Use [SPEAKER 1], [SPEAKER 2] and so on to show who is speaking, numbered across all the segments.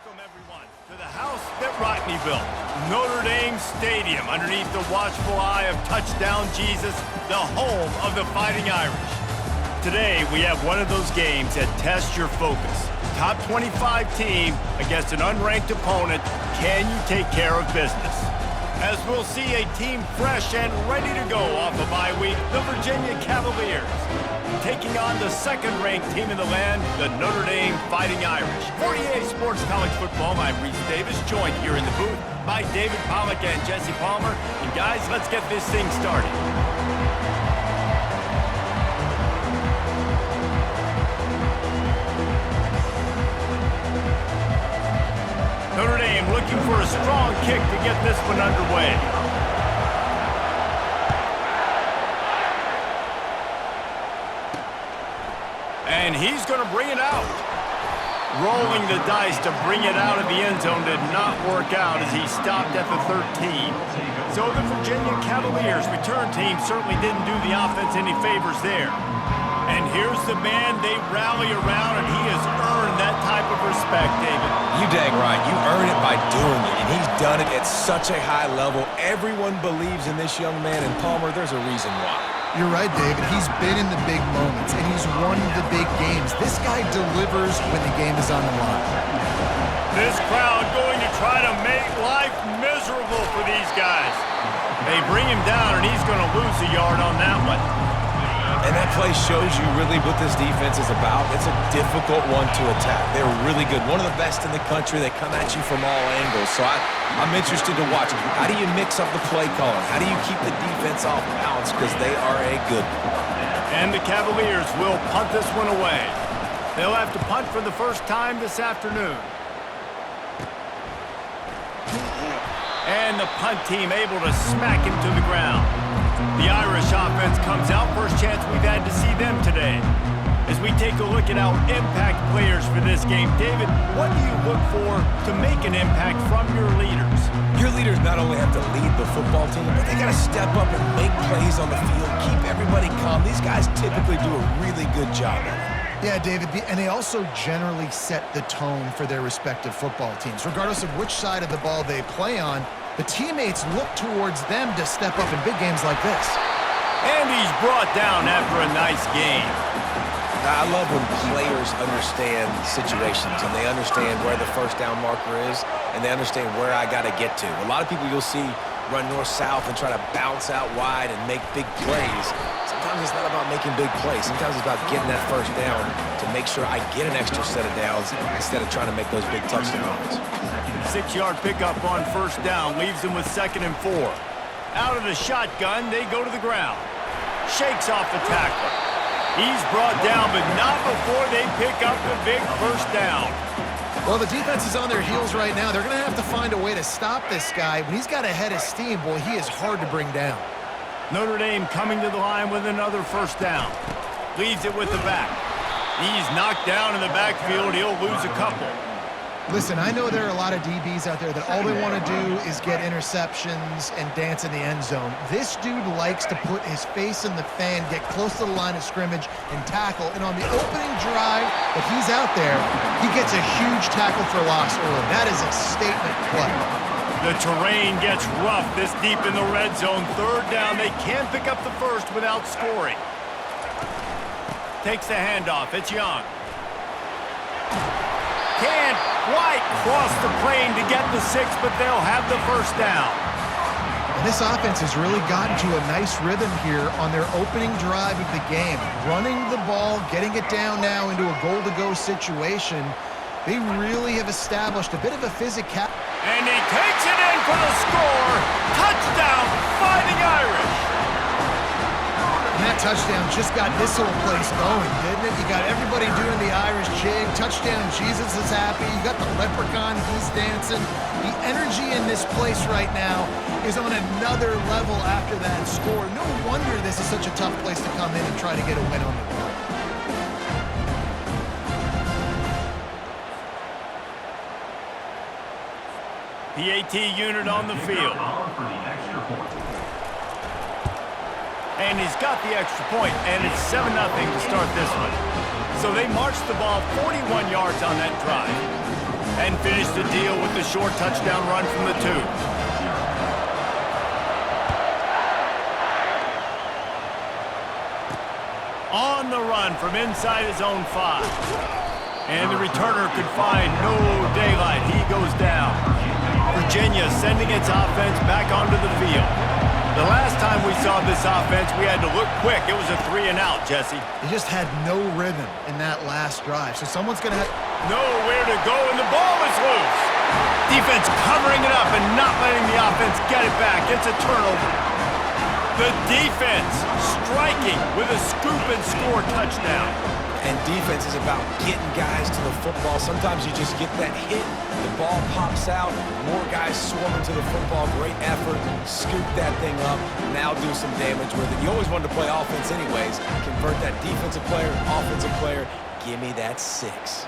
[SPEAKER 1] Welcome, everyone, to the house that Rockne built, Notre Dame Stadium, underneath the watchful eye of Touchdown Jesus, the home of the Fighting Irish. Today, we have one of those games that tests your focus. Top 25 team against an unranked opponent. Can you take care of business? As we'll see a team fresh and ready to go off a bye week, the Virginia Cavaliers, taking on the second-ranked team in the land, the Notre Dame Fighting Irish. For EA Sports College Football, I'm Reese Davis, joined here in the booth by David Pollack and Jesse Palmer. And guys, let's get this thing started. Notre Dame looking for a strong kick to get this one underway. And he's going to bring it out. Rolling the dice to bring it out of the end zone did not work out as he stopped at the 13. So the Virginia Cavaliers return team certainly didn't do the offense any favors there. And here's the man they rally around, and he has earned that type of respect, David.
[SPEAKER 2] You dang right. You earn it by doing it, and he's done it at such a high level. Everyone believes in this young man, and Palmer, there's a reason why.
[SPEAKER 3] You're right, David. He's been in the big moments, and he's won the big games. This guy delivers when the game is on the line.
[SPEAKER 1] This crowd going to try to make life miserable for these guys. They bring him down, and he's going to lose a yard on that one.
[SPEAKER 2] And that play shows you really what this defense is about. It's a difficult one to attack. They're really good. One of the best in the country. They come at you from all angles. So I'm interested to watch. How do you mix up the play calling? How do you keep the defense off balance? Because they are a good one.
[SPEAKER 1] And the Cavaliers will punt this one away. They'll have to punt for the first time this afternoon. And the punt team able to smack him to the ground. The Irish offense comes out. First chance we've had to see them today. As we take a look at our impact players for this game, David, what do you look for to make an impact from your leaders?
[SPEAKER 2] Your leaders not only have to lead the football team, but they got to step up and make plays on the field, keep everybody calm. These guys typically do a really good job of it.
[SPEAKER 3] Yeah, David, and they also generally set the tone for their respective football teams. Regardless of which side of the ball they play on, the teammates look towards them to step up in big games like this.
[SPEAKER 1] And he's brought down after a nice game.
[SPEAKER 2] I love when players understand situations and they understand where the first down marker is and they understand where I got to get to. A lot of people you'll see run north-south and try to bounce out wide and make big plays. Sometimes it's not about making big plays. Sometimes it's about getting that first down to make sure I get an extra set of downs instead of trying to make those big touchdowns.
[SPEAKER 1] 6-yard pickup on first down leaves them with 2nd and 4. Out of the shotgun, they go to the ground. Shakes off the tackler. He's brought down, but not before they pick up the big first down.
[SPEAKER 3] Well, the defense is on their heels right now. They're going to have to find a way to stop this guy. When he's got a head of steam, boy, he is hard to bring down.
[SPEAKER 1] Notre Dame coming to the line with another first down. Leaves it with the back. He's knocked down in the backfield. He'll lose a couple.
[SPEAKER 3] Listen, I know there are a lot of DBs out there that all they want to do is get interceptions and dance in the end zone. This dude likes to put his face in the fan, get close to the line of scrimmage, and tackle. And on the opening drive that he's out there, he gets a huge tackle for loss early. That is a statement play.
[SPEAKER 1] The terrain gets rough this deep in the red zone. Third down, they can't pick up the first without scoring. Takes the handoff. It's Young. Can't quite cross the plane to get the 6, but they'll have the first down.
[SPEAKER 3] And this offense has really gotten to a nice rhythm here on their opening drive of the game. Running the ball, getting it down now into a goal-to-go situation. They really have established a bit of a physical.
[SPEAKER 1] And he takes it in for the score. Touchdown, Fighting Irish.
[SPEAKER 3] And that touchdown just got this whole place going, didn't it? You got everybody doing the Irish jig. Touchdown, Jesus is happy. You got the leprechaun, he's dancing. The energy in this place right now is on another level after that score. No wonder this is such a tough place to come in and try to get a win on the road.
[SPEAKER 1] PAT unit on the field. And he's got the extra point, and it's 7-0 to start this one. So they marched the ball 41 yards on that drive. and finish the deal with the short touchdown run from the 2. On the run from inside his own 5. And the returner could find no daylight. He goes down. Virginia sending its offense back onto the field. The last time we saw this offense, we had to look quick. It was a 3-and-out, Jesse.
[SPEAKER 3] They just had no rhythm in that last drive. So someone's going to have
[SPEAKER 1] nowhere to go, and the ball is loose. Defense covering it up and not letting the offense get it back. It's a turnover. The defense striking with a scoop and score touchdown.
[SPEAKER 2] And defense is about getting guys to the football. Sometimes you just get that hit, the ball pops out, more guys swarming to the football. Great effort, scoop that thing up, now do some damage with it. You always wanted to play offense anyways. Convert that defensive player, offensive player. Give me that 6.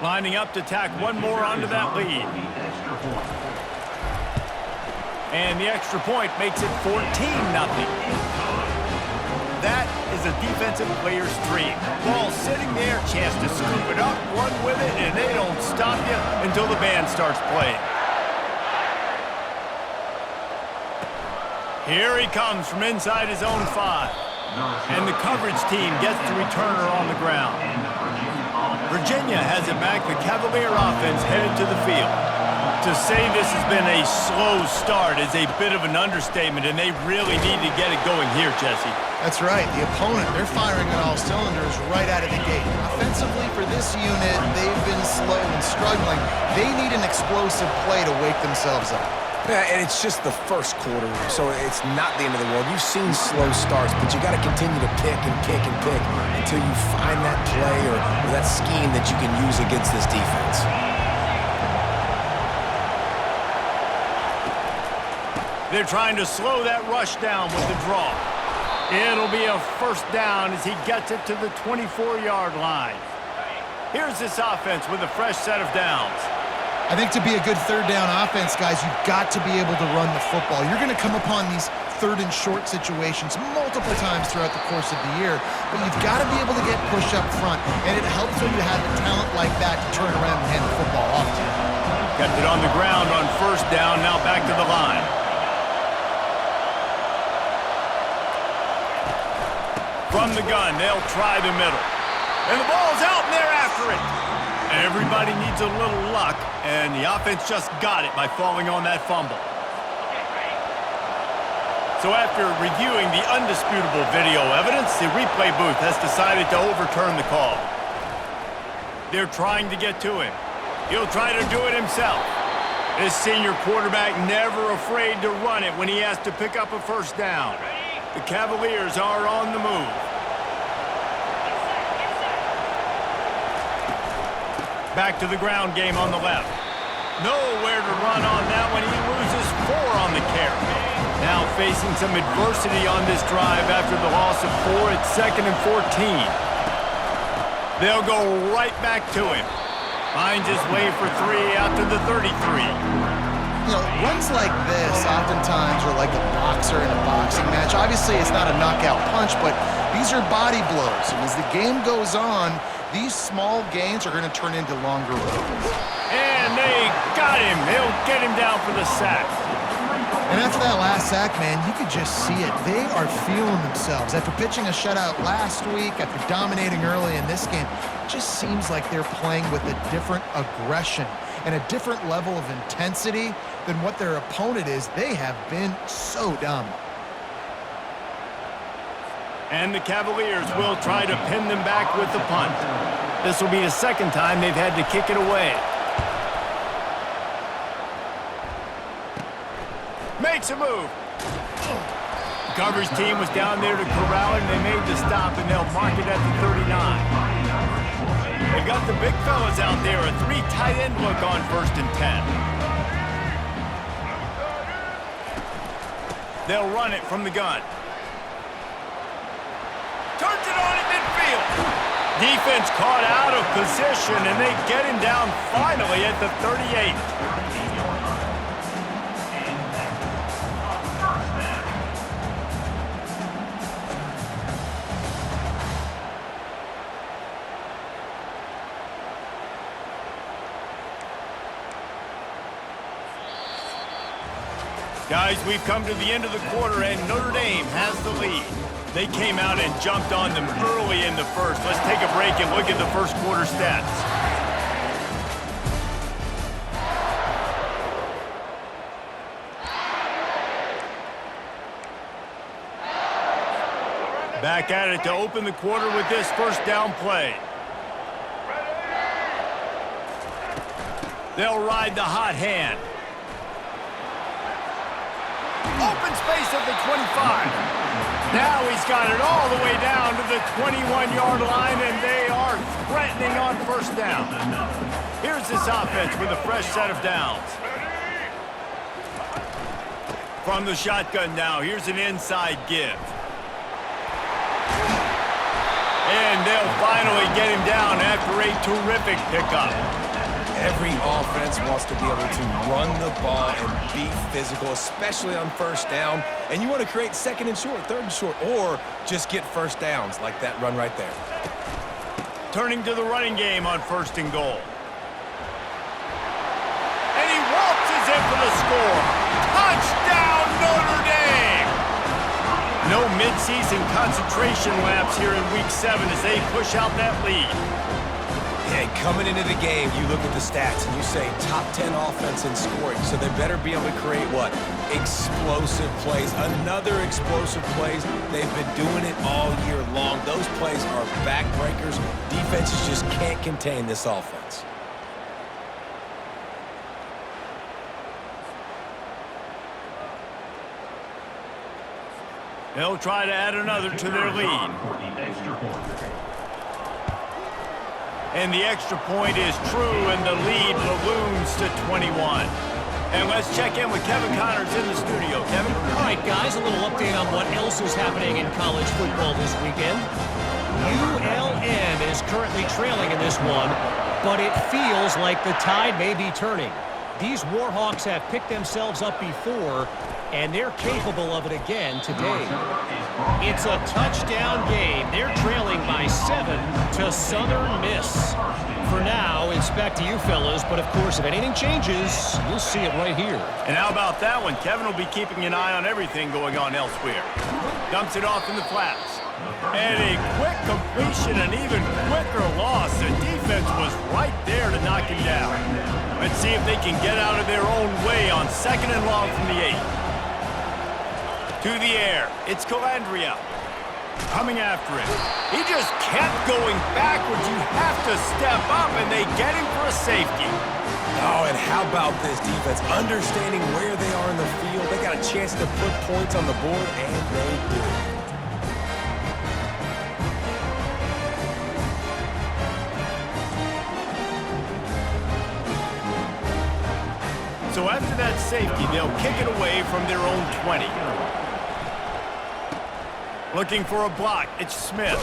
[SPEAKER 1] Lining up to tack one more onto that lead. And the extra point makes it 14-0. That is a defensive player's dream. Ball sitting there, chance to scoop it up, run with it, and they don't stop you until the band starts playing. Here he comes from inside his own 5. And the coverage team gets the returner on the ground. Virginia has it back. The Cavalier offense headed to the field. To say this has been a slow start is a bit of an understatement, and they really need to get it going here, Jesse.
[SPEAKER 3] That's right. The opponent, they're firing on all cylinders right out of the gate. Offensively for this unit, they've been slow and struggling. They need an explosive play to wake themselves up.
[SPEAKER 2] Yeah, and it's just the first quarter, so it's not the end of the world. You've seen slow starts, but you got to continue to pick and pick and pick until you find that play or that scheme that you can use against this defense.
[SPEAKER 1] They're trying to slow that rush down with the draw. It'll be a first down as he gets it to the 24-yard line. Here's this offense with a fresh set of downs.
[SPEAKER 3] I think to be a good third down offense, guys, you've got to be able to run the football. You're going to come upon these third and short situations multiple times throughout the course of the year, but you've got to be able to get push up front, and it helps when you have a talent like that to turn around and hand the football off to you.
[SPEAKER 1] Kept it on the ground on first down, now back to the line. From the gun, they'll try the middle. And the ball's out, and they're after it. Everybody needs a little luck, and the offense just got it by falling on that fumble. So after reviewing the undisputable video evidence, the replay booth has decided to overturn the call. They're trying to get to him. He'll try to do it himself. This senior quarterback never afraid to run it when he has to pick up a first down. The Cavaliers are on the move. Back to the ground game on the left. Nowhere to run on that one. He loses 4 on the carry. Now facing some adversity on this drive after the loss of 4 at 2nd and 14. They'll go right back to him. Finds his way for 3 out to the 33.
[SPEAKER 3] You know, runs like this oftentimes are like a boxer in a boxing match. Obviously, it's not a knockout punch, but these are body blows. And as the game goes on, these small gains are going to turn into longer runs.
[SPEAKER 1] And they got him. They'll get him down for the sack.
[SPEAKER 3] And after that last sack, man, you could just see it. They are feeling themselves. After pitching a shutout last week, after dominating early in this game, it just seems like they're playing with a different aggression and a different level of intensity than what their opponent is. They have been so dominant.
[SPEAKER 1] And the Cavaliers will try to pin them back with the punt. This will be the second time they've had to kick it away. Makes a move. The coverage team was down there to corral it, and they made the stop, and they'll mark it at the 39. They've got the big fellas out there, a 3 tight end look on 1st and 10. They'll run it from the gun. Turns it on at midfield. Defense caught out of position, and they get him down finally at the 38. Guys, we've come to the end of the quarter, and Notre Dame has the lead. They came out and jumped on them early in the first. Let's take a break and look at the first quarter stats. Back at it to open the quarter with this first down play. They'll ride the hot hand. Open space at the 25. Now he's got it all the way down to the 21-yard line, and they are threatening on first down. Here's this offense with a fresh set of downs. From the shotgun now, here's an inside give. And they'll finally get him down after a terrific pickup.
[SPEAKER 2] Every offense wants to be able to run the ball and be physical, especially on first down. And you want to create second and short, third and short, or just get first downs like that run right there.
[SPEAKER 1] Turning to the running game on first and goal. And he waltzes in for the score. Touchdown, Notre Dame! No midseason concentration laps here in Week 7 as they push out that lead.
[SPEAKER 2] And coming into the game, you look at the stats and you say top 10 offense in scoring, so they better be able to create what? Explosive plays. Another explosive plays. They've been doing it all year long. Those plays are backbreakers. Defenses just can't contain this offense.
[SPEAKER 1] They'll try to add another to their lead. And the extra point is true, and the lead balloons to 21. And let's check in with Kevin Connors in the studio. Kevin?
[SPEAKER 4] All right, guys, a little update on what else is happening in college football this weekend. ULM is currently trailing in this one, but it feels like the tide may be turning. These Warhawks have picked themselves up before, and they're capable of it again today. It's a touchdown game. They're trailing by 7 to Southern Miss. For now, it's back to you fellas, but of course, if anything changes, you'll see it right here.
[SPEAKER 1] And how about that one? Kevin will be keeping an eye on everything going on elsewhere. Dumps it off in the flats. And a quick completion, an even quicker loss. The defense was right there to knock him down. Let's see if they can get out of their own way on second and long from the 8. To the air, it's Calandria. Coming after him. He just kept going backwards. You have to step up, and they get him for a safety.
[SPEAKER 2] Oh, and how about this defense? Understanding where they are in the field. They got a chance to put points on the board, and they do.
[SPEAKER 1] So after that safety, they'll kick it away from their own 20. Looking for a block, it's Smith.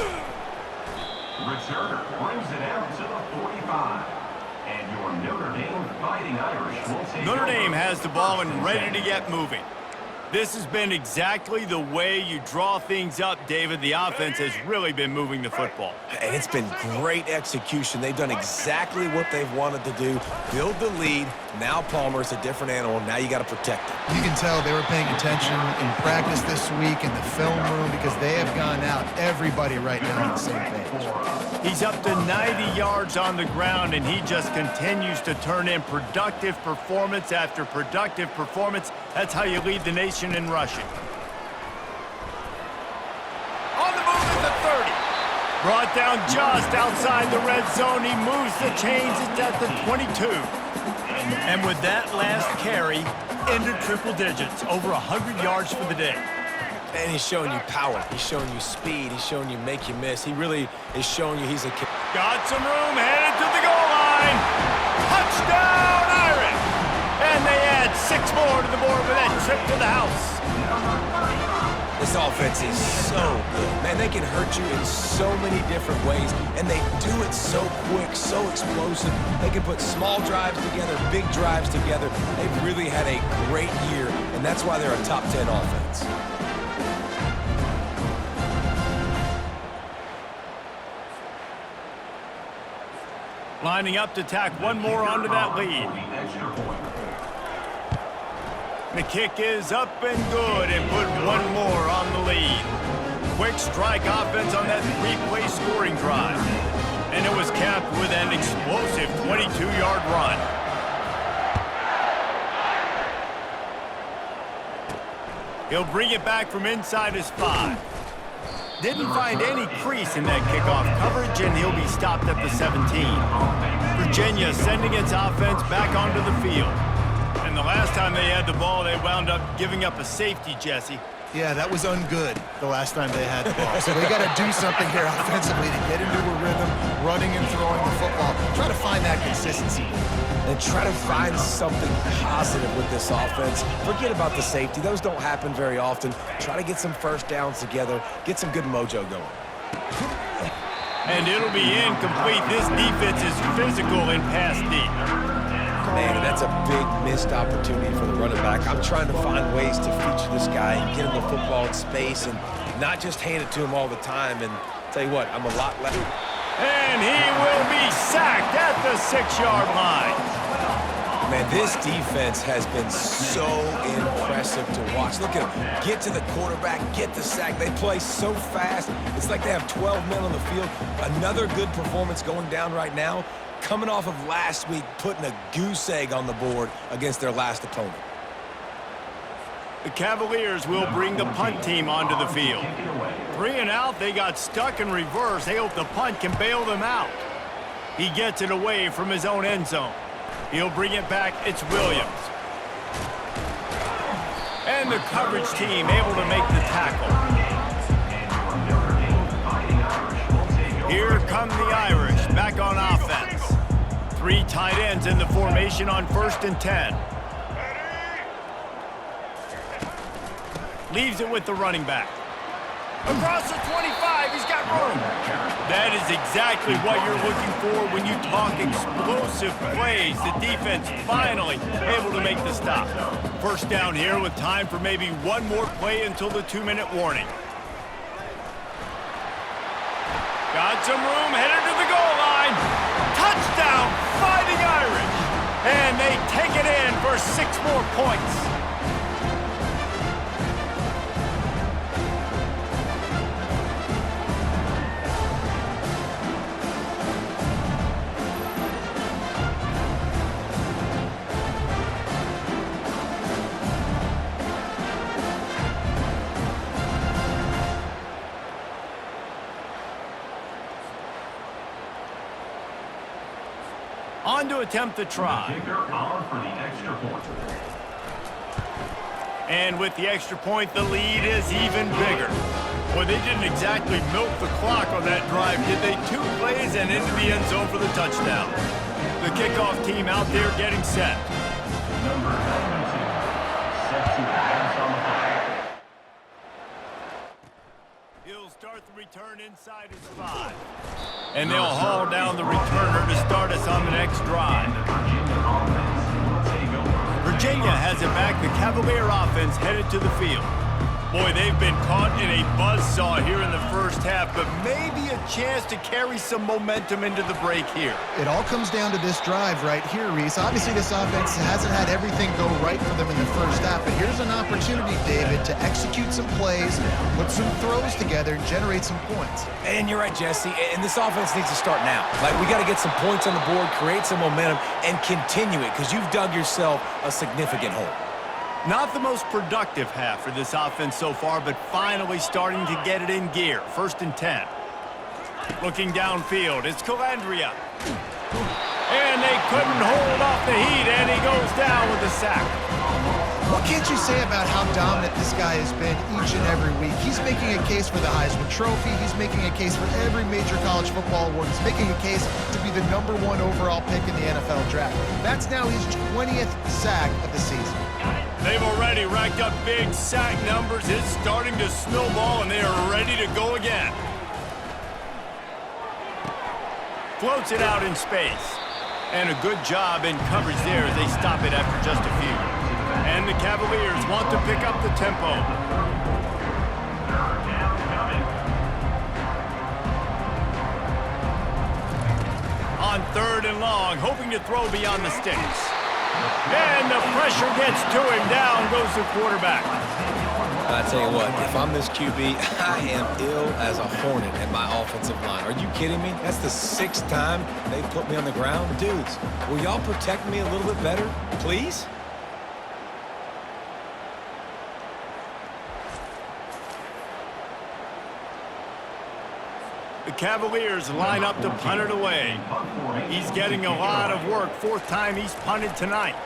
[SPEAKER 5] Returner brings it out to the 45. And your Notre Dame Fighting Irish will take
[SPEAKER 1] Notre
[SPEAKER 5] over.
[SPEAKER 1] Dame has the ball and ready to get moving. This has been exactly the way you draw things up, David. The offense has really been moving the football.
[SPEAKER 2] And it's been great execution. They've done exactly what they've wanted to do. Build the lead. Now Palmer's a different animal. Now you got to protect it.
[SPEAKER 3] You can tell they were paying attention in practice this week in the film room because they have gone out, everybody right now on the same page.
[SPEAKER 1] He's up to 90 yards on the ground, and he just continues to turn in productive performance after productive performance. That's how you lead the nation in rushing. On the move at the 30. Brought down just outside the red zone. He moves the chains. It's at the 22. And with that last carry, into triple digits, over 100 yards for the day.
[SPEAKER 2] And he's showing you power. He's showing you speed. He's showing you make you miss. He really is showing you he's a kid.
[SPEAKER 1] Got some room, headed to the goal line. Touchdown, Irish! And they add 6 more to the board with that trip to the house.
[SPEAKER 2] This offense is so good. Man, they can hurt you in so many different ways, and they do it so quick, so explosive. They can put small drives together, big drives together. They've really had a great year, and that's why they're a top 10 offense.
[SPEAKER 1] Lining up to tack one more onto that lead. The kick is up and good and put one more on the lead. Quick strike offense on that three-play scoring drive. And it was capped with an explosive 22-yard run. He'll bring it back from inside his 5. Didn't find any crease in that kickoff coverage, and he'll be stopped at the 17. Virginia sending its offense back onto the field. And the last time they had the ball, they wound up giving up a safety, Jesse.
[SPEAKER 3] Yeah, that was ungood the last time they had the ball. So they got to do something here offensively to get into a rhythm, running and throwing the football. Try to find that consistency.
[SPEAKER 2] And try to find something positive with this offense. Forget about the safety. Those don't happen very often. Try to get some first downs together. Get some good mojo going.
[SPEAKER 1] And it'll be incomplete. This defense is physical and pass deep.
[SPEAKER 2] Man, that's a big missed opportunity for the running back. I'm trying to find ways to feature this guy and get him the football in space and not just hand it to him all the time. And tell you what, I'm a lot less.
[SPEAKER 1] And he will be sacked at the 6-yard line.
[SPEAKER 2] Man, this defense has been so impressive to watch. Look at them. Get to the quarterback, get the sack. They play so fast. It's like they have 12 men on the field. Another good performance going down right now. Coming off of last week, putting a goose egg on the board against their last opponent.
[SPEAKER 1] The Cavaliers will bring the punt team onto the field. 3 and out, they got stuck in reverse. They hope the punt can bail them out. He gets it away from his own end zone. He'll bring it back. It's Williams. And the coverage team able to make the tackle. Here come the Irish back on offense. 3 tight ends in the formation on 1st and 10. Leaves it with the running back. Across the 25, he's got room. That is exactly what you're looking for when you talk explosive plays. The defense finally able to make the stop. First down here with time for maybe one more play until the 2-minute warning. Got some room, headed to the goal line. Touchdown, Fighting Irish. And they take it in for 6 more points. On to attempt the try. And with the extra point, the lead is even bigger. Boy, they didn't exactly milk the clock on that drive, did they? 2 plays and into the end zone for the touchdown. The kickoff team out there getting set.
[SPEAKER 5] Number 92, set to advance on the flag.
[SPEAKER 1] He'll start the return inside his 5. And they'll haul down the returner to start us on the next drive. Virginia has it back. The Cavalier offense headed to the field. Boy, they've been caught in a buzzsaw here in the first half, but maybe a chance to carry some momentum into the break here.
[SPEAKER 3] It all comes down to this drive right here, Reese. Obviously, this offense hasn't had everything go right for them in the first half, but here's an opportunity, David, to execute some plays, put some throws together, and generate some points.
[SPEAKER 2] And you're right, Jesse, and this offense needs to start now. Like, we got to get some points on the board, create some momentum, and continue it, because you've dug yourself a significant hole.
[SPEAKER 1] Not the most productive half for this offense so far, but finally starting to get it in gear. 1st and 10. Looking downfield, it's Calandria. And they couldn't hold off the heat, and he goes down with a sack.
[SPEAKER 3] What can't you say about how dominant this guy has been each and every week? He's making a case for the Heisman Trophy. He's making a case for every major college football award. He's making a case to be the #1 overall pick in the NFL draft. That's now his 20th sack of the season.
[SPEAKER 1] They've already racked up big sack numbers. It's starting to snowball, and they are ready to go again. Floats it out in space. And a good job in coverage there as they stop it after just a few. And the Cavaliers want to pick up the tempo. On 3rd and long, hoping to throw beyond the sticks. And the pressure gets to him. Down goes the quarterback.
[SPEAKER 2] I tell you what, if I'm this QB, I am ill as a hornet at my offensive line. Are you kidding me? That's the 6th time they've put me on the ground. Dudes, will y'all protect me a little bit better, please?
[SPEAKER 1] The Cavaliers line up to punt it away. He's getting a lot of work. 4th time he's punted tonight.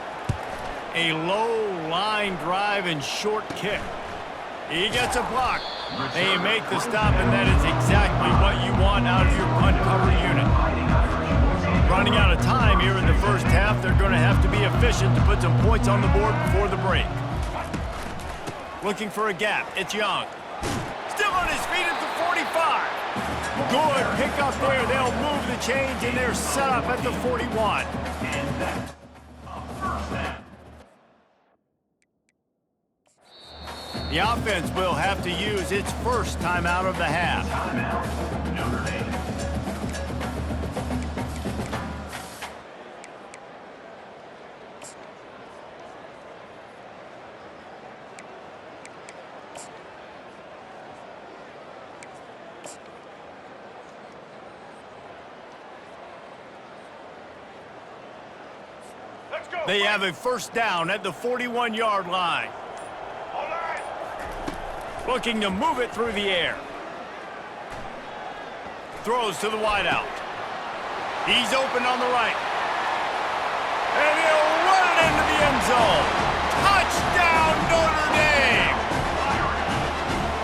[SPEAKER 1] A low line drive and short kick. He gets a block. They make the stop, and that is exactly what you want out of your punt cover unit. Running out of time here in the first half, they're going to have to be efficient to put some points on the board before the break. Looking for a gap. It's Young. Still on his feet at the 45. Good pick up there. They'll move the chains, and they're set up at the 41. The offense will have to use its first timeout of the half.
[SPEAKER 5] Timeout, Notre Dame.
[SPEAKER 1] They have a first down at the 41-yard line. Looking to move it through the air. Throws to the wideout. He's open on the right. And he'll run it into the end zone. Touchdown, Notre Dame!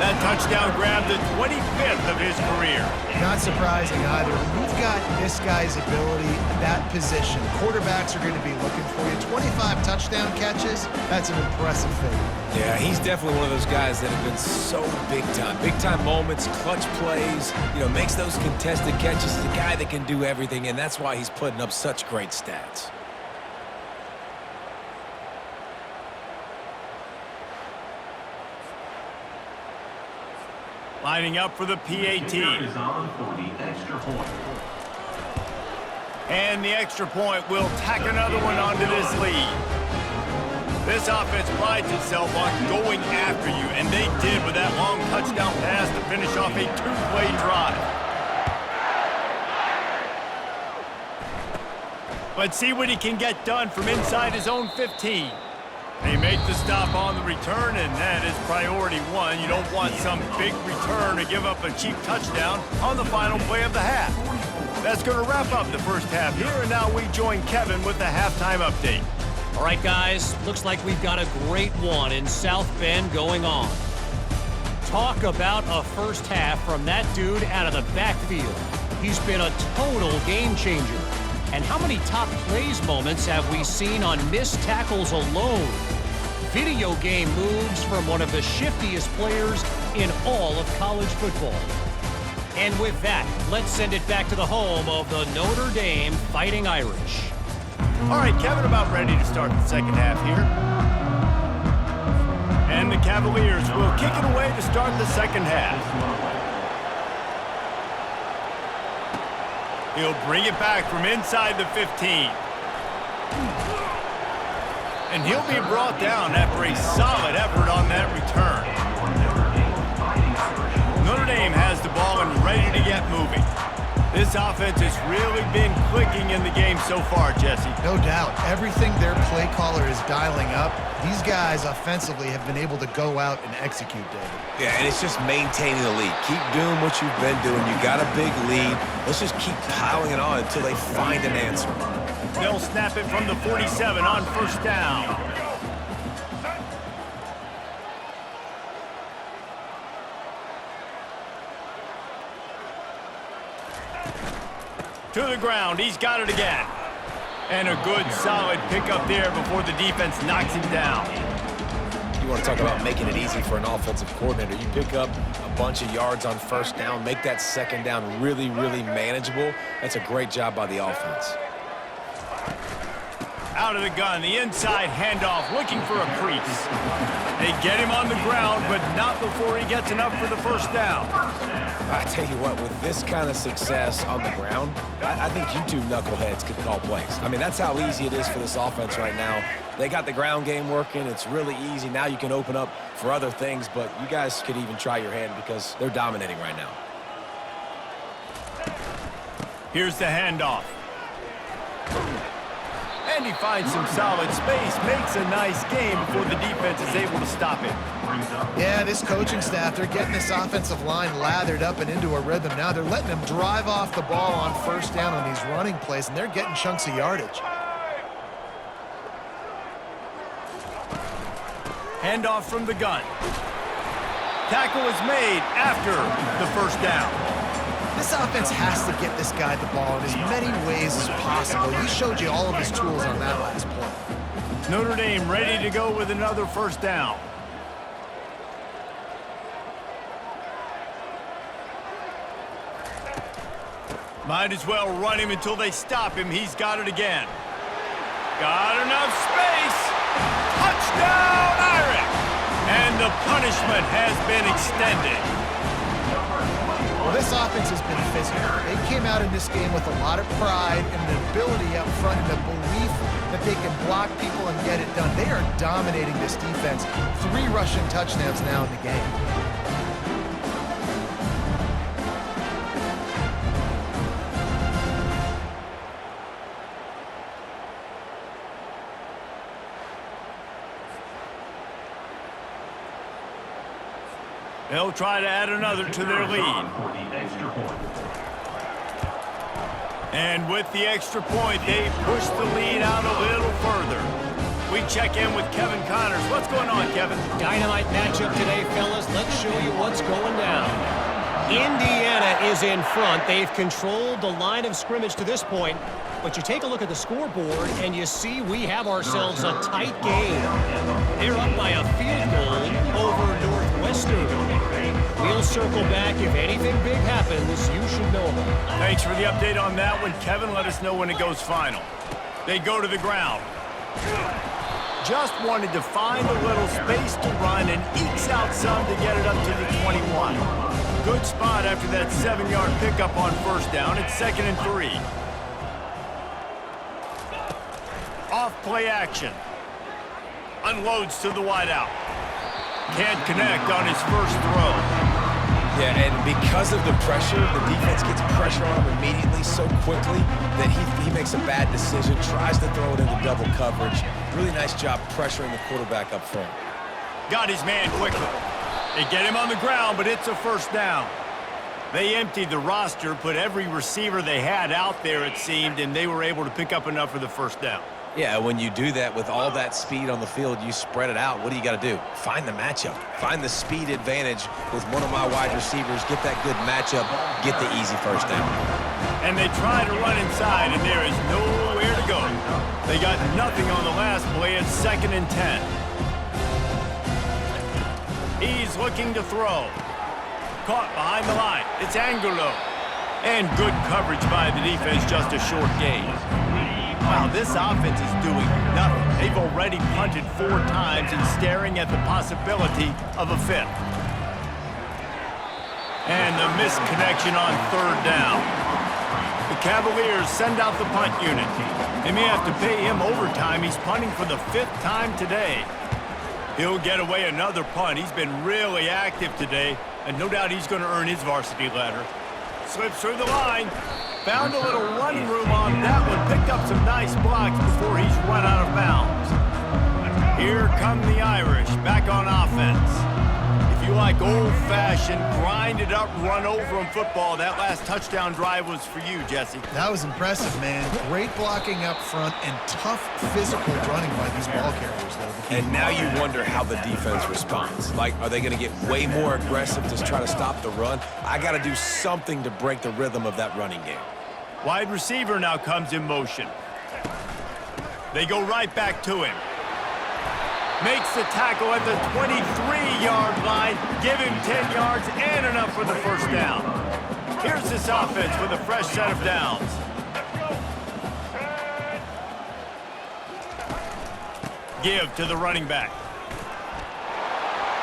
[SPEAKER 1] That touchdown grabbed the 25th of his career.
[SPEAKER 3] Not surprising either. When you've got this guy's ability at that position, quarterbacks are going to be looking for you. 25 touchdown catches, that's an impressive thing.
[SPEAKER 2] Yeah, he's definitely one of those guys that have been so big time. Big time moments, clutch plays, makes those contested catches. He's a guy that can do everything, and that's why he's putting up such great stats.
[SPEAKER 1] Lining up for the PAT.
[SPEAKER 5] Is on for the extra point.
[SPEAKER 1] And the extra point will tack another one onto this lead. This offense prides itself on going after you, and they did with that long touchdown pass to finish off a 2-play drive. But see what he can get done from inside his own 15. They make the stop on the return, and that is priority one. You don't want some big return to give up a cheap touchdown on the final play of the half. That's going to wrap up the first half here, and now we join Kevin with the halftime update.
[SPEAKER 4] All right, guys, looks like we've got a great one in South Bend going on. Talk about a first half from that dude out of the backfield. He's been a total game changer. And how many top plays moments have we seen on missed tackles alone? Video game moves from one of the shiftiest players in all of college football. And with that, let's send it back to the home of the Notre Dame Fighting Irish.
[SPEAKER 1] All right, Kevin, about ready to start the second half here. And the Cavaliers will kick it away to start the second half. He'll bring it back from inside the 15. And he'll be brought down after a solid effort on that return. Notre Dame has the ball and ready to get moving. This offense has really been clicking in the game so far, Jesse.
[SPEAKER 3] No doubt. Everything their play caller is dialing up, these guys offensively have been able to go out and execute, David.
[SPEAKER 2] Yeah, and it's just maintaining the lead. Keep doing what you've been doing. You got a big lead. Let's just keep piling it on until they find an answer.
[SPEAKER 1] They'll snap it from the 47 on first down. To the ground. He's got it again. And a good, solid pickup there before the defense knocks him down.
[SPEAKER 2] You want to talk about making it easy for an offensive coordinator. You pick up a bunch of yards on first down, make that second down really, really manageable. That's a great job by the offense.
[SPEAKER 1] Out of the gun, the inside handoff, looking for a crease. They get him on the ground, but not before he gets enough for the first down.
[SPEAKER 2] I tell you what, with this kind of success on the ground, I think you two knuckleheads could call plays. I mean, that's how easy it is for this offense right now. They got the ground game working. It's really easy. Now you can open up for other things, but you guys could even try your hand because they're dominating right now.
[SPEAKER 1] Here's the handoff. And he finds some solid space, makes a nice game before the defense is able to stop it.
[SPEAKER 3] Yeah, this coaching staff, they're getting this offensive line lathered up and into a rhythm. Now they're letting them drive off the ball on first down on these running plays, and they're getting chunks of yardage.
[SPEAKER 1] Handoff from the gun. Tackle is made after the first down.
[SPEAKER 3] This offense has to get this guy the ball in as many ways as possible. He showed you all of his tools on that last play.
[SPEAKER 1] Notre Dame ready to go with another first down. Might as well run him until they stop him. He's got it again. Got enough space. Touchdown, Irish! And the punishment has been extended.
[SPEAKER 3] Well, this offense has been physical. They came out in this game with a lot of pride and the ability up front and the belief that they can block people and get it done. They are dominating this defense. 3 rushing touchdowns now in the game.
[SPEAKER 1] They'll try to add another to their lead. And with the extra point, they push the lead out a little further. We check in with Kevin Connors. What's going on, Kevin?
[SPEAKER 4] Dynamite matchup today, fellas. Let's show you what's going down. Indiana is in front. They've controlled the line of scrimmage to this point. But you take a look at the scoreboard, and you see we have ourselves a tight game. They're up by a field goal over Northwestern. We'll circle back. If anything big happens, you should know about it.
[SPEAKER 1] Thanks for the update on that one, Kevin. Let us know when it goes final. They go to the ground. Just wanted to find a little space to run and ekes out some to get it up to the 21. Good spot after that 7-yard pickup on first down. It's 2nd and 3. Off play action. Unloads to the wideout. Can't connect on his first throw.
[SPEAKER 2] Yeah, and because of the pressure, the defense gets pressure on him immediately so quickly that he makes a bad decision, tries to throw it into double coverage. Really nice job pressuring the quarterback up front.
[SPEAKER 1] Got his man quickly. They get him on the ground, but it's a first down. They emptied the roster, put every receiver they had out there, it seemed, and they were able to pick up enough for the first down.
[SPEAKER 2] Yeah, when you do that with all that speed on the field, you spread it out. What do you got to do? Find the matchup. Find the speed advantage with one of my wide receivers. Get that good matchup. Get the easy first down.
[SPEAKER 1] And they try to run inside, and there is nowhere to go. They got nothing on the last play. It's 2nd and 10. He's looking to throw. Caught behind the line. It's Angulo. And good coverage by the defense, just a short gain. Wow, this offense is doing nothing. They've already punted 4 times and staring at the possibility of a 5th. And the missed connection on 3rd down. The Cavaliers send out the punt unit. They may have to pay him overtime. He's punting for the 5th time today. He'll get away another punt. He's been really active today, and no doubt he's going to earn his varsity letter. Slips through the line. Found a little running room on that one. Picked up some nice blocks before he's run out of bounds. Here come the Irish back on offense. If you like old-fashioned, grinded-up, run-over-'em football, that last touchdown drive was for you, Jesse.
[SPEAKER 3] That was impressive, man. Great blocking up front and tough physical running by these ball carriers, though.
[SPEAKER 2] And now you wonder how the defense responds. Like, are they going to get way more aggressive to try to stop the run? I got to do something to break the rhythm of that running game.
[SPEAKER 1] Wide receiver now comes in motion. They go right back to him. Makes the tackle at the 23-yard line. Give him 10 yards and enough for the first down. Here's this offense with a fresh set of downs. give to the running back.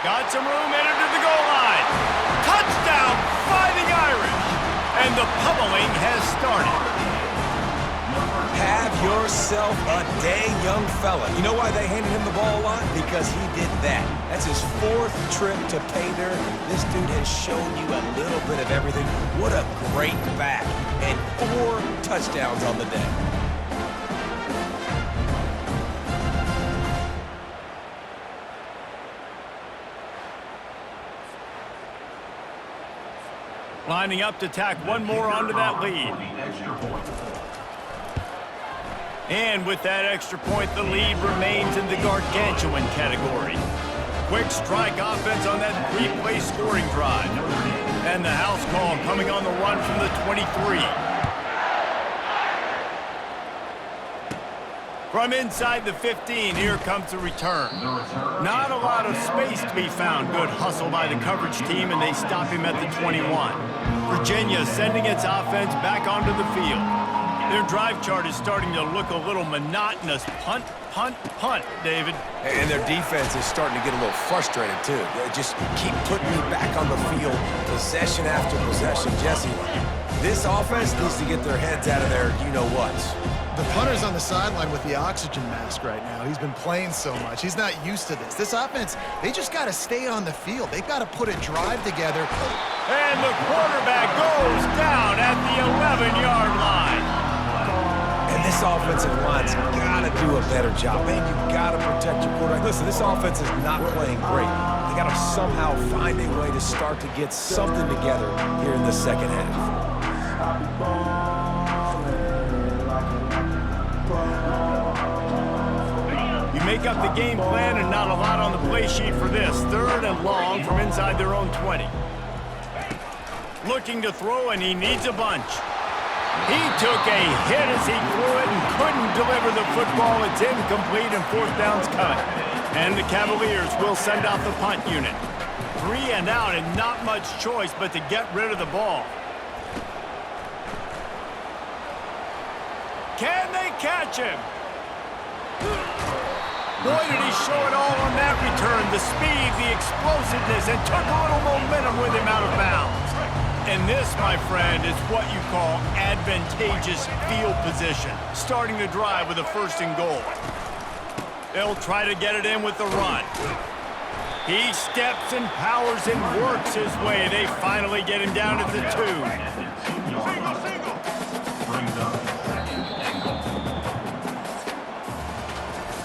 [SPEAKER 1] Got some room, entered to the goal line. Touchdown, Fighting Irish! And the pummeling has started.
[SPEAKER 2] Have yourself a day, young fella. You know why they handed him the ball a lot? Because he did that. That's his 4th trip to pay dirt. This dude has shown you a little bit of everything. What a great back. And 4 touchdowns on the day.
[SPEAKER 1] Lining up to tack one more onto that lead. And with that extra point, the lead remains in the gargantuan category. Quick strike offense on that 3-play scoring drive. And the house call coming on the run from the 23. From inside the 15, here comes the return. Not a lot of space to be found. Good hustle by the coverage team, and they stop him at the 21. Virginia sending its offense back onto the field. Their drive chart is starting to look a little monotonous. Punt, punt, punt, David.
[SPEAKER 2] And their defense is starting to get a little frustrated, too. They just keep putting me back on the field, possession after possession. Jesse, this offense needs to get their heads out of their you-know-whats.
[SPEAKER 3] The punter's on the sideline with the oxygen mask right now. He's been playing so much. He's not used to this. This offense, they just got to stay on the field. They've got to put a drive together.
[SPEAKER 1] And the quarterback goes down at the 11-yard line.
[SPEAKER 2] And this offensive line's got to do a better job. Man, you got to protect your quarterback. Listen, this offense is not playing great. They got to somehow find a way to start to get something together here in the second half.
[SPEAKER 1] You make up the game plan and not a lot on the play sheet for this. 3rd and long from inside their own 20. Looking to throw, and he needs a bunch. He took a hit as he threw it and couldn't deliver the football. It's incomplete and 4th down's coming. And the Cavaliers will send out the punt unit. 3 and out and not much choice but to get rid of the ball. Can they catch him? Boy, did he show it all on that return. The speed, the explosiveness, and took a little momentum with him out of bounds. And this, my friend, is what you call advantageous field position. Starting the drive with a 1st and goal. They'll try to get it in with the run. He steps and powers and works his way. They finally get him down at the 2.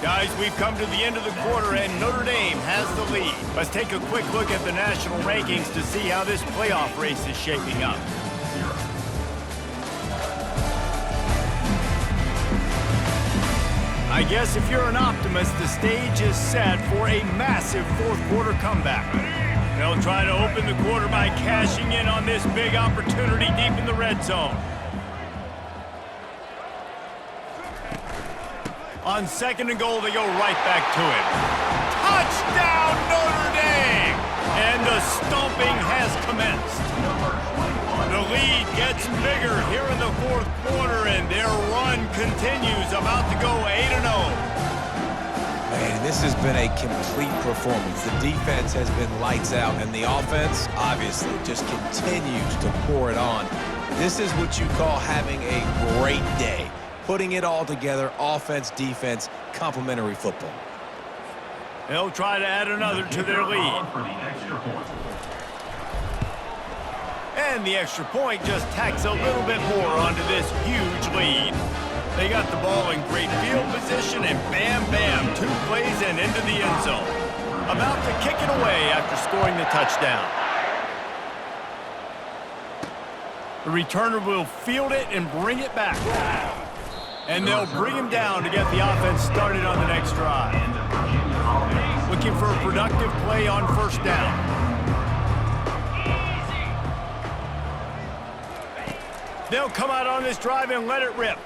[SPEAKER 1] Guys, we've come to the end of the quarter, and Notre Dame has the lead. Let's take a quick look at the national rankings to see how this playoff race is shaping up. I guess if you're an optimist, the stage is set for a massive 4th quarter comeback. They'll try to open the quarter by cashing in on this big opportunity deep in the red zone. On 2nd and goal, they go right back to it. Touchdown, Notre Dame! And the stomping has commenced. The lead gets bigger here in the 4th quarter, and their run continues, about to go 8-0.
[SPEAKER 2] Man, this has been a complete performance. The defense has been lights out, and the offense, obviously, just continues to pour it on. This is what you call having a great day. Putting it all together, offense, defense, complementary football.
[SPEAKER 1] They'll try to add another to their lead. And the extra point just tacks a little bit more onto this huge lead. They got the ball in great field position, and bam, bam, 2 plays and into the end zone. About to kick it away after scoring the touchdown. The returner will field it and bring it back. And they'll bring him down to get the offense started on the next drive. Looking for a productive play on 1st down. They'll come out on this drive and let it rip.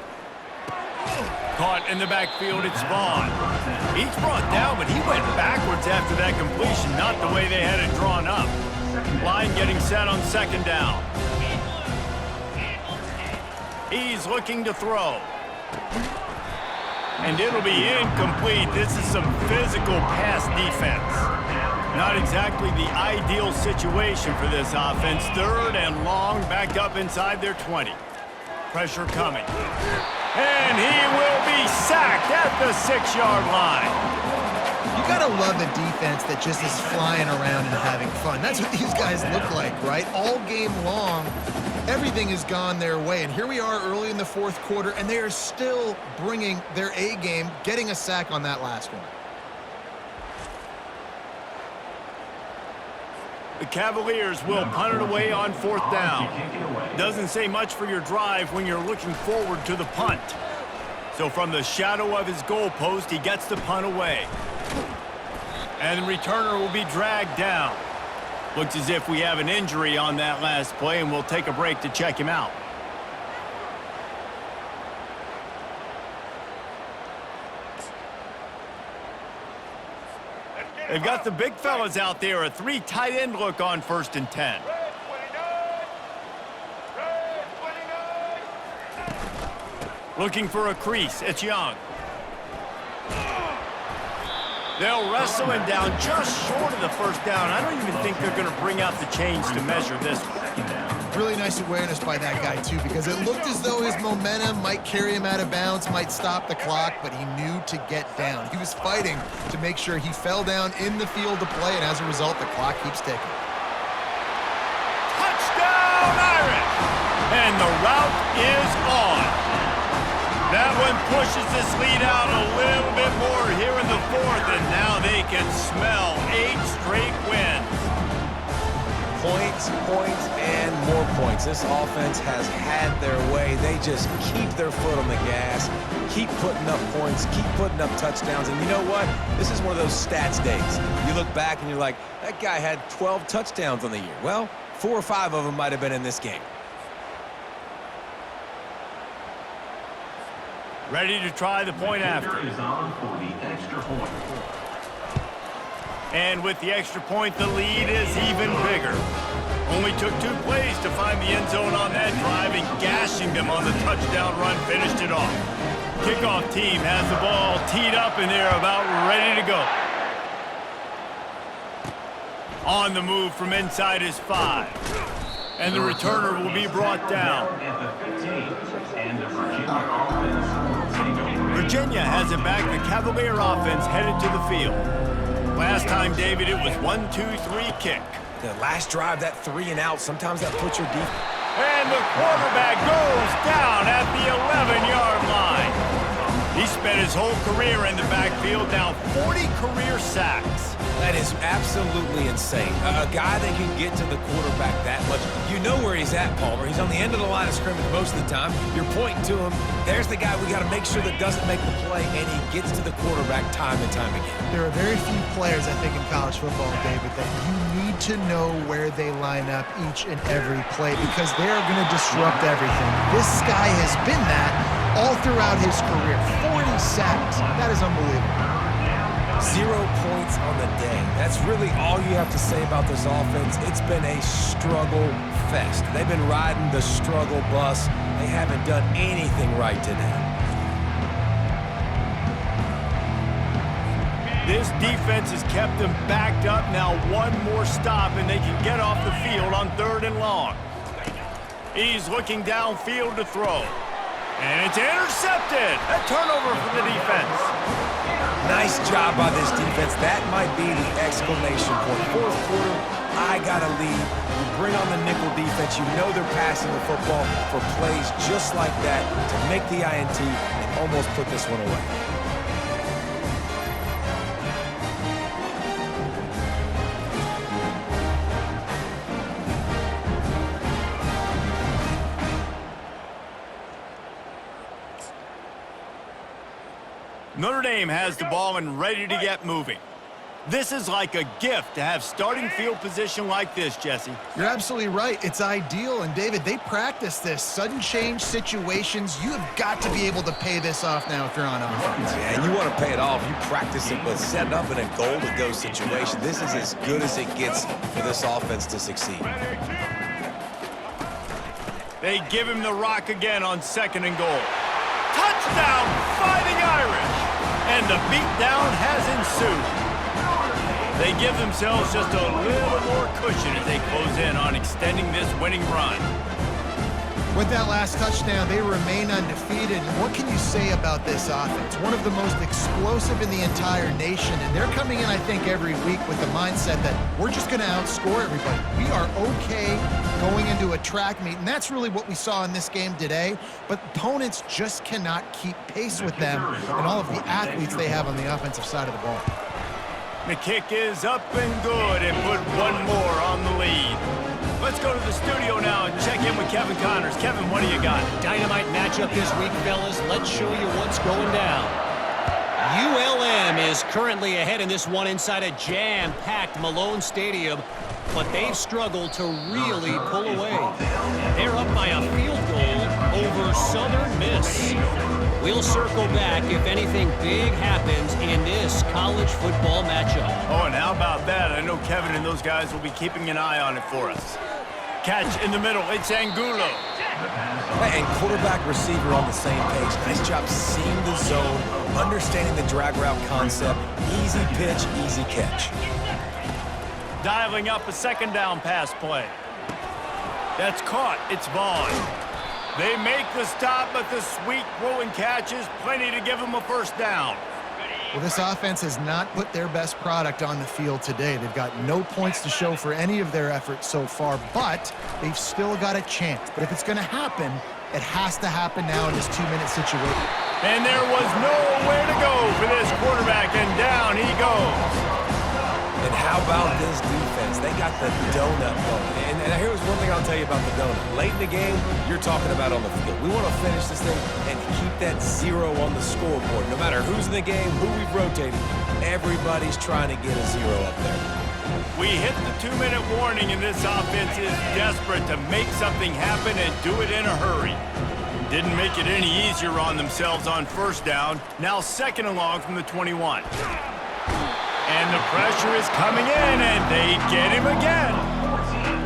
[SPEAKER 1] Caught in the backfield, it's Vaughn. He's brought down, but he went backwards after that completion, not the way they had it drawn up. Line getting set on 2nd down. He's looking to throw. And it'll be incomplete. This is some physical pass defense. Not exactly the ideal situation for this offense. 3rd and long, back up inside their 20. Pressure coming. And he will be sacked at the 6-yard line.
[SPEAKER 3] You gotta love a defense that just is flying around and having fun. That's what these guys look like, right? All game long, everything has gone their way. And here we are early in the 4th quarter, and they are still bringing their A game, getting a sack on that last one.
[SPEAKER 1] The Cavaliers will punt it away on 4th down. Doesn't say much for your drive when you're looking forward to the punt. So from the shadow of his goalpost, he gets the punt away. And the returner will be dragged down. Looks as if we have an injury on that last play, and we'll take a break to check him out. They've got the big fellas out there, a 3 tight end look on 1st and 10. Looking for a crease, it's Young. They'll wrestle him down just short of the 1st down. I don't even think they're going to bring out the chains to measure this one.
[SPEAKER 3] Really nice awareness by that guy, too, because it looked as though his momentum might carry him out of bounds, might stop the clock, but he knew to get down. He was fighting to make sure he fell down in the field to play, and as a result, the clock keeps ticking.
[SPEAKER 1] Touchdown, Irish! And the route is on. That one pushes this lead out a little bit more here in the 4th, and now they can smell 8 straight wins.
[SPEAKER 2] Points, points, and more points. This offense has had their way. They just keep their foot on the gas, keep putting up points, keep putting up touchdowns. And you know what? This is one of those stats days. You look back and you're like, that guy had 12 touchdowns on the year. Well, 4 or 5 of them might have been in this game.
[SPEAKER 1] Ready to try the point after.
[SPEAKER 5] Is on for the extra point.
[SPEAKER 1] And with the extra point, the lead is even bigger. Only took 2 plays to find the end zone on that drive, and gashing them on the touchdown run finished it off. Kickoff team has the ball teed up, and they're about ready to go. On the move from inside his 5. And the returner will be brought down.
[SPEAKER 5] At the 15, and the Virginia offense will take over.
[SPEAKER 1] Virginia has it back. The Cavalier offense headed to the field. Last time, David, it was 1-2-3 kick.
[SPEAKER 2] The last drive, that 3 and out, sometimes that puts your defense.
[SPEAKER 1] And the quarterback goes down at the 11-yard line. He spent his whole career in the backfield, now 40 career sacks.
[SPEAKER 2] That is absolutely insane. A guy that can get to the quarterback that much. You know where he's at, Palmer. He's on the end of the line of scrimmage most of the time. You're pointing to him. There's the guy we got to make sure that doesn't make the play, and he gets to the quarterback time and time again.
[SPEAKER 3] There are very few players, I think, in college football, David, that you need to know where they line up each and every play because they are going to disrupt everything. This guy has been that all throughout his career. 40 sacks. That is unbelievable.
[SPEAKER 2] 0 points on the day. That's really all you have to say about this offense. It's been a struggle fest. They've been riding the struggle bus. They haven't done anything right today.
[SPEAKER 1] This defense has kept them backed up. Now 1 more stop, and they can get off the field on 3rd and long. He's looking downfield to throw. And it's intercepted. A turnover for the defense.
[SPEAKER 2] Nice job by this defense. That might be the exclamation point. 4th quarter, I got a lead. You bring on the nickel defense. You know they're passing the football for plays just like that to make the INT and almost put this one away.
[SPEAKER 1] Notre Dame has the ball and ready to get moving. This is like a gift to have starting field position like this, Jesse.
[SPEAKER 3] You're absolutely right. It's ideal. And, David, they practice this. Sudden change situations. You have got to be able to pay this off now if you're on offense.
[SPEAKER 2] Yeah, and you want to pay it off. You practice it, but setting up in a goal-to-go situation, this is as good as it gets for this offense to succeed.
[SPEAKER 1] They give him the rock again on 2nd and goal. Touchdown, Fighting Irish. And the beatdown has ensued. They give themselves just a little more cushion as they close in on extending this winning run.
[SPEAKER 3] With that last touchdown, they remain undefeated. And what can you say about this offense? One of the most explosive in the entire nation. And they're coming in, I think, every week with the mindset that we're just going to outscore everybody. We are okay going into a track meet. And that's really what we saw in this game today. But opponents just cannot keep pace with them and all of the athletes they have on the offensive side of the ball.
[SPEAKER 1] The kick is up and good and put one more on the lead. Let's go to the studio now and check in with Kevin Connors. Kevin, what do you got?
[SPEAKER 4] Dynamite matchup this week, fellas. Let's show you what's going down. ULM is currently ahead in this one inside a jam-packed Malone Stadium, but they've struggled to really pull away. They're up by a field goal over Southern Miss. We'll circle back if anything big happens in this college football matchup.
[SPEAKER 1] Oh, and how about that? I know Kevin and those guys will be keeping an eye on it for us. Catch in the middle. It's Angulo.
[SPEAKER 2] And quarterback receiver on the same page. Nice job seeing the zone, understanding the drag route concept. Easy pitch, easy catch.
[SPEAKER 1] Dialing up a second down pass play. That's caught. It's Vaughn. They make the stop, but the sweet throw and catch is plenty to give them a first down.
[SPEAKER 3] Well, this offense has not put their best product on the field today. They've got no points to show for any of their efforts so far, but they've still got a chance. But if it's going to happen, it has to happen now in this 2-minute situation.
[SPEAKER 1] And there was nowhere to go for this quarterback, and down he goes.
[SPEAKER 2] And how about this defense? They got the donut going. And here's one thing I'll tell you about the donut. Late in the game, you're talking about on the field. We want to finish this thing and keep that 0 on the scoreboard. No matter who's in the game, who we've rotated, everybody's trying to get a 0 up there.
[SPEAKER 1] We hit the 2-minute warning, and this offense is desperate to make something happen and do it in a hurry. Didn't make it any easier on themselves on first down. Now second and long from the 21. And the pressure is coming in, and they get him again.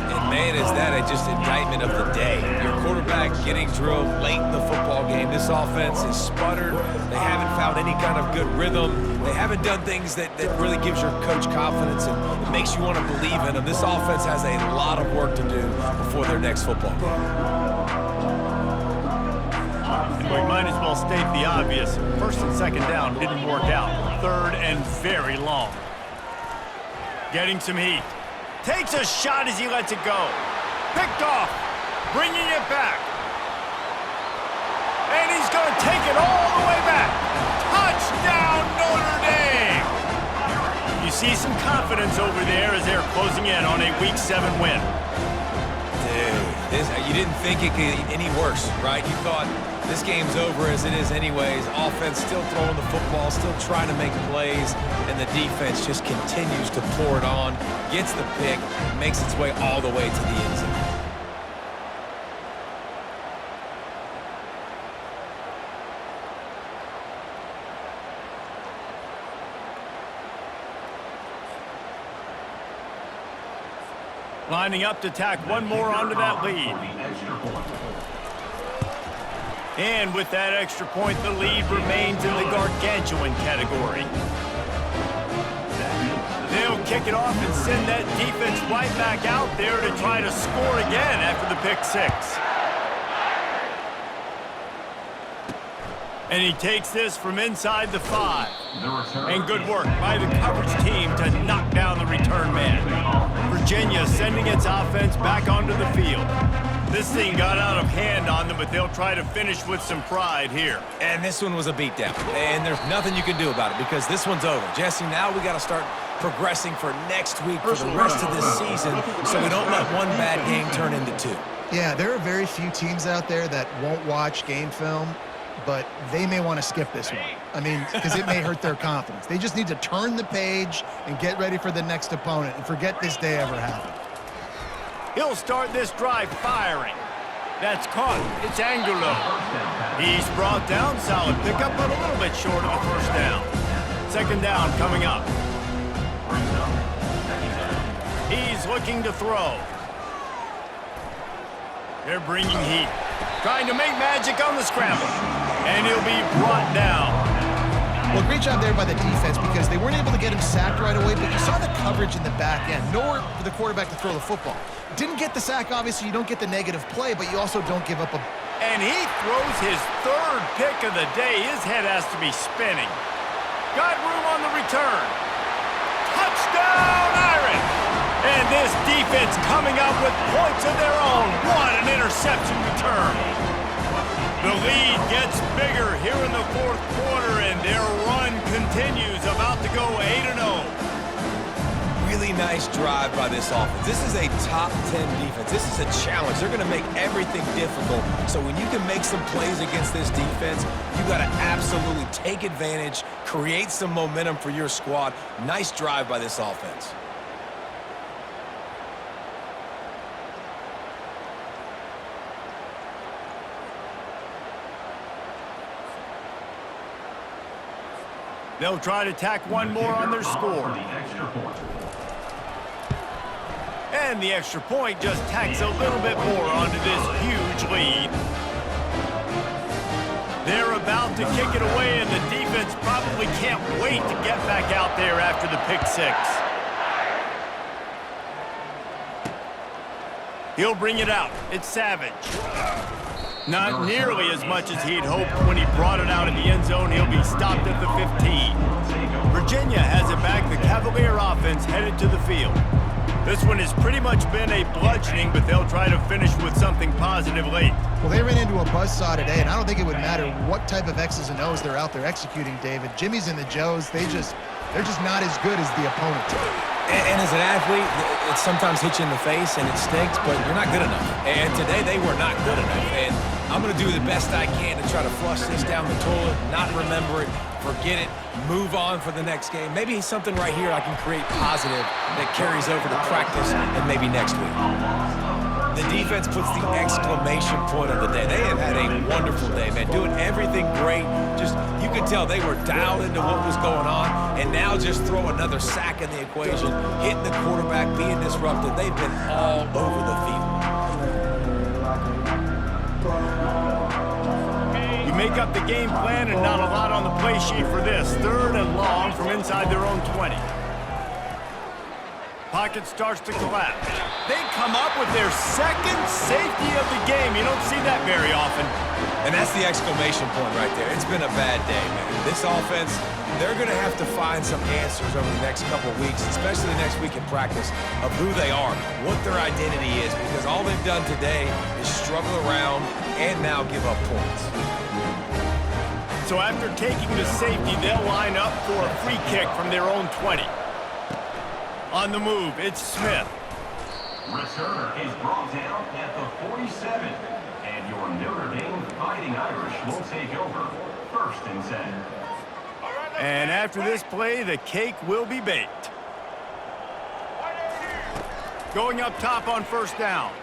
[SPEAKER 2] And man, is that just indictment of the day. Your quarterback getting drilled late in the football game. This offense is sputtered. They haven't found any kind of good rhythm. They haven't done things that really gives your coach confidence and it makes you want to believe in them. This offense has a lot of work to do before their next football game.
[SPEAKER 1] And we might as well state the obvious. First and second down didn't work out. Third and very long. Getting some heat. Takes a shot as he lets it go. Picked off. Bringing it back. And he's going to take it all the way back. Touchdown, Notre Dame! You see some confidence over there as they're closing in on a Week 7 win.
[SPEAKER 2] Dude, you didn't think it could get any worse, right? You thought this game's over as it is anyways. Offense still throwing the football, still trying to make plays, and the defense just continues to pour it on, gets the pick, makes its way all the way to the end zone.
[SPEAKER 1] Lining up to tack one more onto that lead. And with that extra point, the lead remains in the gargantuan category. They'll kick it off and send that defense right back out there to try to score again after the pick 6. And he takes this from inside the 5. And good work by the coverage team to knock down the return man. Virginia sending its offense back onto the field. This thing got out of hand on them, but they'll try to finish with some pride here.
[SPEAKER 2] And this one was a beatdown. And there's nothing you can do about it because this one's over. Jesse, now we got to start progressing for next week for the rest of this season so we don't let one bad game turn into 2.
[SPEAKER 3] Yeah, there are very few teams out there that won't watch game film, but they may want to skip this one. I mean, because it may hurt their confidence. They just need to turn the page and get ready for the next opponent and forget this day ever happened.
[SPEAKER 1] He'll start this drive firing. That's caught. It's Angulo. He's brought down. Solid pickup, but a little bit short of the first down. Second down coming up. He's looking to throw. They're bringing heat. Trying to make magic on the scramble. and he'll be brought down.
[SPEAKER 3] Well, great job there by the defense because they weren't able to get him sacked right away, but you saw the coverage in the back end. Nowhere for the quarterback to throw the football. Didn't get the sack, obviously. You don't get the negative play, but you also don't give up a...
[SPEAKER 1] And he throws his third pick of the day. His head has to be spinning. Got room on the return. Touchdown, Irish! And this defense coming up with points of their own. What an interception return. The lead gets bigger here in the fourth quarter, and their run continues, about to go 8-0.
[SPEAKER 2] Really nice drive by this offense. This is a top 10 defense. This is a challenge. They're going to make everything difficult. So when you can make some plays against this defense, you got to absolutely take advantage, create some momentum for your squad. Nice drive by this offense.
[SPEAKER 1] They'll try to tack one more on their score. And the extra point just tacks a little bit more onto this huge lead. They're about to kick it away, and the defense probably can't wait to get back out there after the pick six. He'll bring it out. It's Savage. Not nearly as much as he'd hoped when he brought it out in the end zone. He'll be stopped at the 15. Virginia has it back. The Cavalier offense headed to the field. This one has pretty much been a bludgeoning, but they'll try to finish with something positive late.
[SPEAKER 3] Well, they ran into a buzzsaw today, and I don't think it would matter what type of X's and O's they're out there executing, David. Jimmy's and the Joes, they're just not as good as the opponent.
[SPEAKER 2] And as an athlete, it sometimes hits you in the face and it stinks, but you're not good enough. And today they were not good enough. And I'm going to do the best I can to try to flush this down the toilet, not remember it, forget it, move on for the next game. Maybe something right here I can create positive that carries over to practice and maybe next week. The defense puts the exclamation point of the day. They have had a wonderful day, man, doing everything great. Just, you could tell they were dialed into what was going on, and now just throw another sack in the equation, hitting the quarterback, being disrupted. They've been all over the field.
[SPEAKER 1] You make up the game plan and not a lot on the play sheet for this. Third and long from inside their own 20. Pocket starts to collapse. They come up with their second safety of the game. You don't see that very often.
[SPEAKER 2] And that's the exclamation point right there. It's been a bad day, man. This offense, they're going to have to find some answers over the next couple of weeks, especially the next week in practice, of who they are, what their identity is, because all they've done today is struggle around and now give up points.
[SPEAKER 1] So after taking the safety, they'll line up for a free kick from their own 20. On the move, it's Smith.
[SPEAKER 5] Returner is brought down at the 47. And your Notre Dame Fighting Irish will take over 1st and 10.
[SPEAKER 1] And after this play, the cake will be baked. Going up top on 1st down.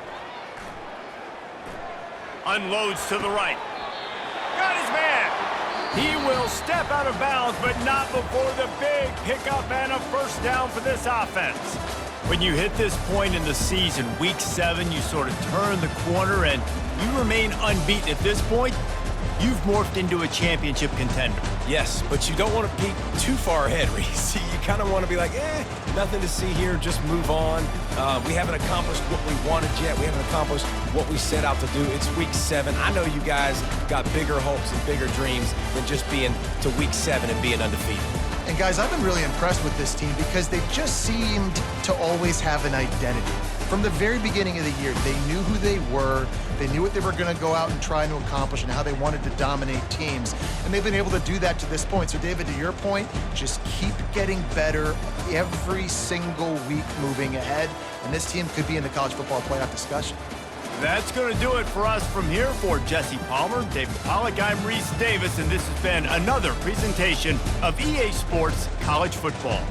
[SPEAKER 1] Unloads to the right. Got his man. He will step out of bounds, but not before the big pickup and a 1st down for this offense. When you hit this point in the season, week 7, you sort of turn the corner and you remain unbeaten. At this point, you've morphed into a championship contender.
[SPEAKER 2] Yes, but you don't want to peek too far ahead, Reese. You kind of want to be like, nothing to see here, just move on. We haven't accomplished what we wanted yet. We haven't accomplished what we set out to do. It's week 7. I know you guys got bigger hopes and bigger dreams than just being to week 7 and being undefeated.
[SPEAKER 3] And guys, I've been really impressed with this team because they just seemed to always have an identity. From the very beginning of the year, they knew who they were, they knew what they were going to go out and try to accomplish and how they wanted to dominate teams. And they've been able to do that to this point. So David, to your point, just keep getting better every single week moving ahead. And this team could be in the college football playoff discussion.
[SPEAKER 1] That's going to do it for us from here. For Jesse Palmer, David Pollack, I'm Reese Davis, and this has been another presentation of EA Sports College Football.